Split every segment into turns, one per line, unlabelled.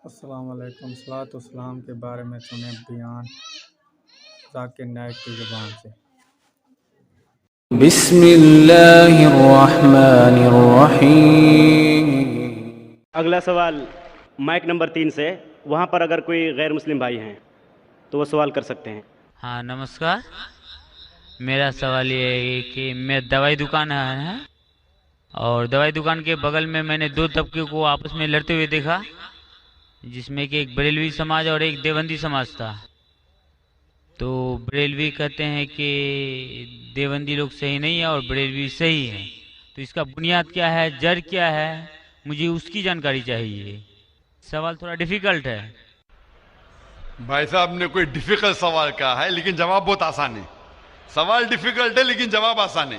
السلام علیکم۔ صلاۃ والسلام کے بارے میں سنیں بیان ذاکر نائک کی زبان سے۔
بسم اللہ الرحمن الرحیم۔
اگلا سوال مائک نمبر 3 سے، وہاں پر اگر کوئی غیر مسلم بھائی ہیں تو وہ سوال کر سکتے ہیں۔
ہاں نمسکار، میرا سوال یہ ہے کہ میں دوائی دکان ہے اور دوائی دکان کے بغل میں نے دو طبقے کو آپس میں لڑتے ہوئے دیکھا، جس میں کہ ایک بریلوی سماج اور ایک دیوبندی سماج تھا۔ تو بریلوی کہتے ہیں کہ دیوبندی لوگ صحیح نہیں ہے اور بریلوی صحیح ہے، تو اس کا بنیاد کیا ہے، جڑ کیا ہے، مجھے اس کی جانکاری چاہیے۔ سوال تھوڑا ڈیفیکلٹ ہے۔
بھائی صاحب نے کوئی ڈیفیکلٹ سوال کہا ہے لیکن جواب بہت آسان ہے۔ سوال ڈیفیکلٹ ہے لیکن جواب آسان ہے،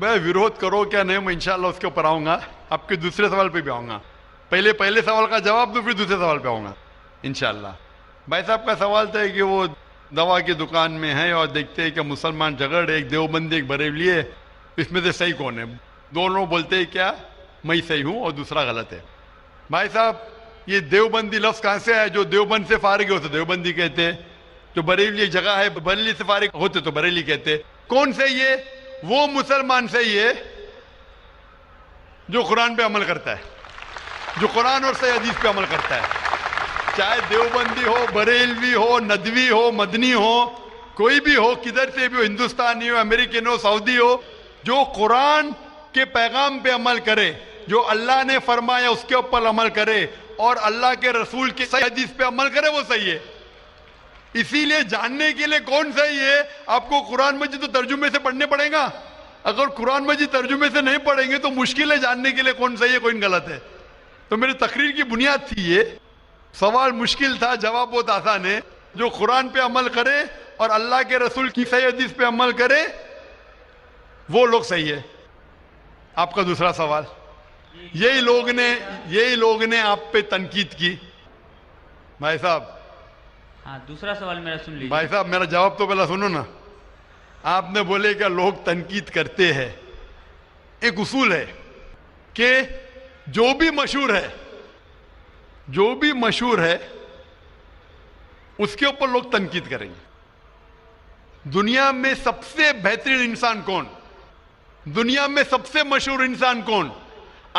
میں ویروਧ کرو کیا نہیں، میں انشاءاللہ اس کے اوپر آؤں گا، آپ کے دوسرے سوال پہ بھی آؤں گا۔ پہلے سوال کا جواب دوں پھر دوسرے سوال پہ آؤں گا انشاءاللہ۔ بھائی صاحب کا سوال تھا کہ وہ دوا کی دکان میں ہے اور دیکھتے ہیں کہ مسلمان جھگڑ رہے، ایک دیوبندی ایک بریلوی ہے، اس میں سے صحیح کون ہے؟ دونوں بولتے ہیں کیا میں صحیح ہوں اور دوسرا غلط ہے۔ بھائی صاحب یہ دیوبندی لفظ کہاں سے ہے؟ جو دیوبند سے فارغ ہوتے دیوبندی کہتے ہیں، جو بریلی ایک جگہ ہے بریلی سے فارغ ہوتے تو بریلی کہتے ہیں۔ کون صحیح ہے؟ وہ مسلمان صحیح ہے جو قرآن پہ عمل کرتا ہے، جو قرآن اور صحیح حدیث پہ عمل کرتا ہے، چاہے دیوبندی ہو، بریلوی ہو، ندوی ہو، مدنی ہو، کوئی بھی ہو، کدھر سے بھی ہو، ہندوستانی ہو، امریکن ہو، سعودی ہو، جو قرآن کے پیغام پہ عمل کرے، جو اللہ نے فرمایا اس کے اوپر عمل کرے اور اللہ کے رسول کی صحیح حدیث پہ عمل کرے، وہ صحیح ہے۔ اسی لیے جاننے کے لیے کون صحیح ہے آپ کو قرآن مجید تو ترجمے سے پڑھنے پڑے گا۔ اگر قرآن مجید ترجمے سے نہیں پڑھیں گے تو مشکل ہے جاننے کے لیے کون صحیح ہے کون غلط ہے۔ تو میری تقریر کی بنیاد تھی یہ، سوال مشکل تھا، جواب بہت آسان ہے۔ جو قرآن پہ عمل کرے اور اللہ کے رسول کی صحیح حدیث پہ عمل کرے وہ لوگ صحیح ہے۔ آپ کا دوسرا سوال، یہی لوگ نے آپ پہ تنقید کی۔ بھائی صاحب
ہاں دوسرا سوال میرا سن لیجیے۔
بھائی صاحب میرا جواب تو پہلا سنو نا۔ آپ نے بولے کہ لوگ تنقید کرتے ہیں، ایک اصول ہے کہ جو بھی مشہور ہے اس کے اوپر لوگ تنقید کریں گے۔ دنیا میں سب سے بہترین انسان کون؟ دنیا میں سب سے مشہور انسان کون؟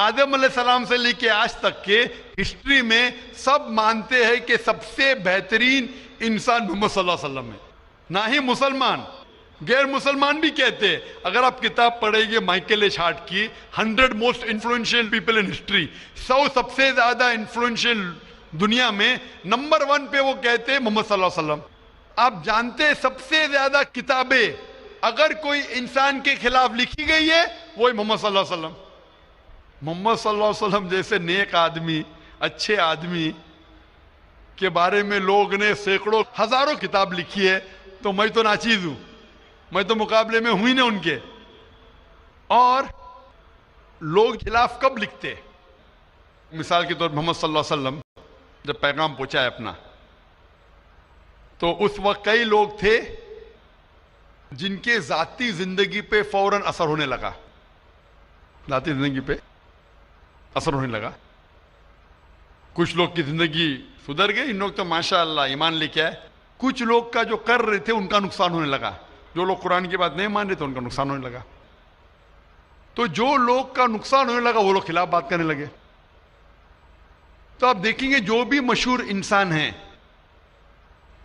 آدم علیہ السلام سے لے کے آج تک کے ہسٹری میں سب مانتے ہیں کہ سب سے بہترین انسان محمد صلی اللہ علیہ وسلم ہے۔ نہ ہی مسلمان، غیر مسلمان بھی کہتے ہیں۔ اگر آپ کتاب پڑھیں گے مائیکل ایچ ہارٹ کی 100 most influential people in history, 100 سب سے زیادہ انفلوئنشل دنیا میں، نمبر 1 پہ وہ کہتے ہیں محمد صلی اللہ علیہ وسلم۔ آپ جانتے ہیں سب سے زیادہ کتابیں اگر کوئی انسان کے خلاف لکھی گئی ہے وہی محمد صلی اللہ علیہ وسلم۔ محمد صلی اللہ علیہ وسلم جیسے نیک آدمی، اچھے آدمی کے بارے میں لوگ نے سینکڑوں ہزاروں کتاب لکھی ہے، تو میں تو ناچیز ہوں، میں تو مقابلے میں ہوں ہی نہیں ان کے۔ اور لوگ خلاف کب لکھتے؟ مثال کے طور پر محمد صلی اللہ علیہ وسلم جب پیغام پہنچا ہے اپنا، تو اس وقت کئی لوگ تھے جن کے ذاتی زندگی پہ فوراً اثر ہونے لگا، ذاتی زندگی پہ اثر ہونے لگا۔ کچھ لوگ کی زندگی سدھر گئی، ان لوگ تو ماشاءاللہ ایمان لے کے آئے۔ کچھ لوگ کا جو کر رہے تھے ان کا نقصان ہونے لگا، جو لوگ قرآن کی بات نہیں مان رہے تھے ان کا نقصان ہونے لگا۔ تو جو لوگ کا نقصان ہونے لگا وہ لوگ خلاف بات کرنے لگے۔ تو آپ دیکھیں گے جو بھی مشہور انسان ہیں،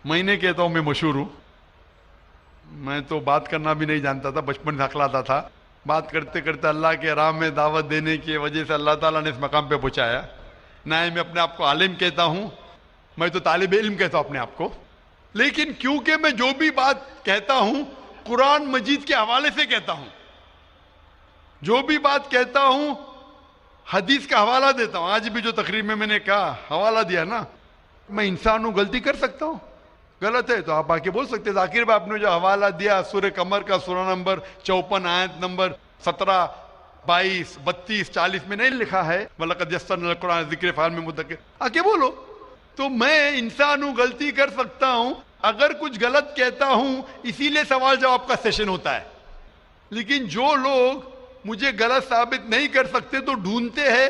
میں نہیں کہتا ہوں میں مشہور ہوں، میں تو بات کرنا بھی نہیں جانتا تھا، بچپن سے ہکلاتا تھا، بات کرتے کرتے اللہ کے راہ میں دعوت دینے کی وجہ سے اللہ تعالیٰ نے اس مقام پہ پہنچایا۔ نہ میں اپنے آپ کو عالم کہتا ہوں، میں تو طالب علم کہتا ہوں اپنے آپ کو، لیکن کیونکہ میں جو بھی بات کہتا ہوں قرآن مجید کے حوالے سے کہتا ہوں، جو بھی بات کہتا ہوں حدیث کا حوالہ دیتا ہوں۔ آج بھی جو تقریر میں نے کہا حوالہ دیا نا، میں انسان ہوں، غلطی کر سکتا ہوں، غلط ہے تو آپ آ کے بول سکتے ہیں۔ ذاکر بھائی آپ نے جو حوالہ دیا سورہ قمر کا سورہ نمبر 54 آیت نمبر 17، 22، 32، 40 میں نہیں لکھا ہے وَلَقَدْ يَسَّرْنَا الْقُرْآنَ لِلذِّكْرِ فَهَلْ مِن مُدَّكِرٍ؟ آ کے بولو۔ تو میں انسان ہوں، غلطی کر سکتا ہوں، اگر کچھ غلط کہتا ہوں اسی لیے سوال جواب کا سیشن ہوتا ہے۔ لیکن جو لوگ مجھے غلط ثابت نہیں کر سکتے تو ڈھونڈتے ہیں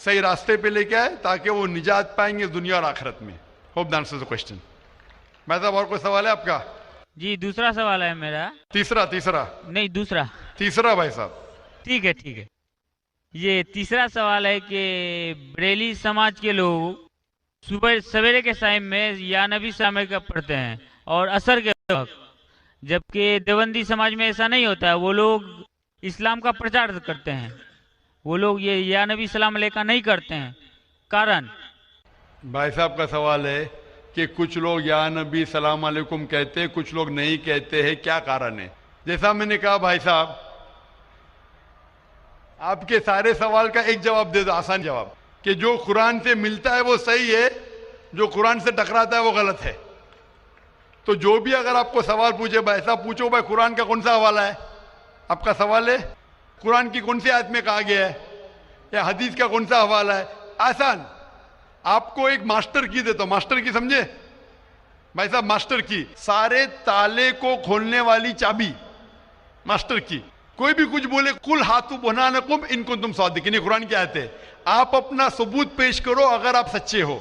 صحیح راستے پہ لے کے آئے تاکہ وہ نجات پائیں گے دنیا اور آخرت میں. Hope that answers the question. بھائی صاحب اور کوئی سوال ہے آپ کا؟
جی دوسرا سوال ہے میرا.
تیسرا
نہیں دوسرا.
تیسرا بھائی صاحب.
ٹھیک ہے. یہ تیسرا سوال ہے کہ بریلی سماج کے لوگ صبح سویرے کے ٹائم میں یا نبی سامع کا پڑھتے ہیں اور عصر کے وقت، جبکہ دیوبندی سماج میں ایسا نہیں ہوتا ہے. وہ لوگ اسلام کا پرچار کرتے ہیں، وہ لوگ یہ یا نبی سلام علیہ کا نہیں کرتے ہیں. کارن؟
بھائی صاحب کا سوال ہے کہ کچھ لوگ یا نبی سلام علیکم کہتے ہیں، کچھ لوگ نہیں کہتے ہیں، کیا کارن ہے؟ جیسا میں نے کہا بھائی صاحب، آپ کے سارے سوال کا ایک جواب دے دو، آسان جواب، کہ جو قرآن سے ملتا ہے وہ صحیح ہے، جو قرآن سے ٹکراتا ہے وہ غلط ہے. تو جو بھی اگر آپ کو سوال پوچھے بھائی صاحب، پوچھو بھائی قرآن کا کون سا حوالہ ہے؟ آپ کا سوال ہے قرآن کی کون سی آیت میں کہا گیا ہے یا حدیث کا کون سا حوالہ ہے؟ آسان. آپ کو ایک ماسٹر کی دیتا ہوں. ماسٹر کی سمجھے بھائی صاحب؟ ماسٹر کی، سارے تالے کو کھولنے والی چابی، ماسٹر کی. کوئی بھی کچھ بولے، قل ہاتھو برہانکم ان کنتم صادقین، قرآن کی آیت ہے. آپ اپنا ثبوت پیش کرو اگر آپ سچے ہو.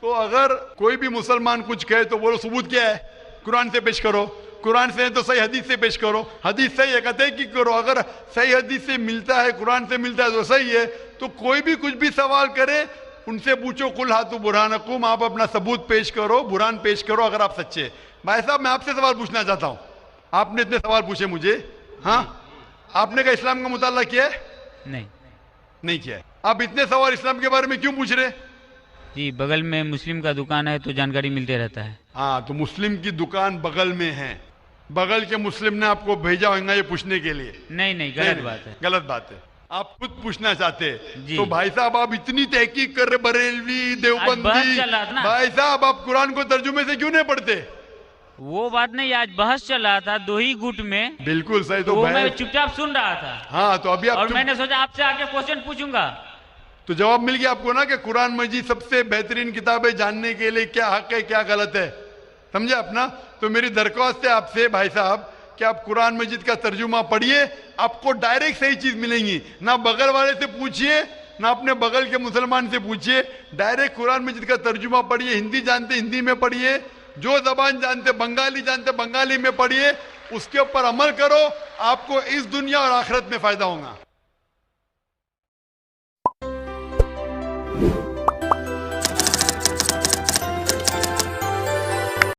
تو اگر کوئی بھی مسلمان کچھ کہے تو بولو ثبوت کیا ہے؟ قرآن سے پیش کرو. قرآن سے تو صحیح حدیث سے پیش کرو. حدیث صحیح ہے کہتے کی کرو. اگر صحیح حدیث سے ملتا ہے، قرآن سے ملتا ہے تو صحیح ہے. تو کوئی بھی کچھ بھی سوال کرے ان سے پوچھو قل ہاتھو برہانکم، آپ اپنا ثبوت پیش کرو، برہان پیش کرو اگر آپ سچے. بھائی صاحب میں آپ سے سوال پوچھنا چاہتا ہوں. آپ نے اتنے سوال پوچھے مجھے، ہاں آپ نے کہا اسلام کا مطالعہ کیا ہے؟ نہیں کیا ہے. آپ اتنے سوال اسلام کے بارے میں کیوں پوچھ رہے؟
جی بغل میں مسلم کا دکان ہے تو جانکاری ملتے رہتا ہے.
ہاں تو مسلم کی دکان بغل میں ہے، بغل کے مسلم نے آپ کو بھیجا ہوگا یہ پوچھنے کے لیے؟
نہیں غلط بات ہے.
غلط بات ہے. آپ خود پوچھنا چاہتے
جی.
تو بھائی صاحب آپ اتنی تحقیق کر رہے، بریلوی دیوبندی،
بحث چل رہا تھا نا.
بھائی صاحب آپ قرآن کو ترجمے سے کیوں نہیں پڑھتے؟
وہ بات نہیں، آج بحث چل رہا تھا دو ہی گٹ میں.
بالکل صحیح.
تو میں چپ چاپ سن رہا تھا.
ہاں تو ابھی
اور
آپ
میں نے سوچا آپ سے آگے کوشچن پوچھوں گا.
تو جواب مل گیا آپ کو نا کہ قرآن مجید سب سے بہترین کتاب ہے جاننے کے لیے کیا حق ہے کیا غلط ہے. سمجھے اپنا؟ تو میری درخواست ہے آپ سے بھائی صاحب کہ آپ قرآن مجید کا ترجمہ پڑھیے، آپ کو ڈائریکٹ صحیح چیز ملیں گی. نہ بغل والے سے پوچھیے نہ اپنے بغل کے مسلمان سے پوچھیے، ڈائریکٹ قرآن مجید کا ترجمہ پڑھیے. ہندی جانتے ہندی میں پڑھیے، جو زبان جانتے بنگالی جانتے بنگالی میں پڑھیے، اس کے اوپر عمل کرو، آپ کو اس دنیا اور آخرت میں فائدہ ہوگا.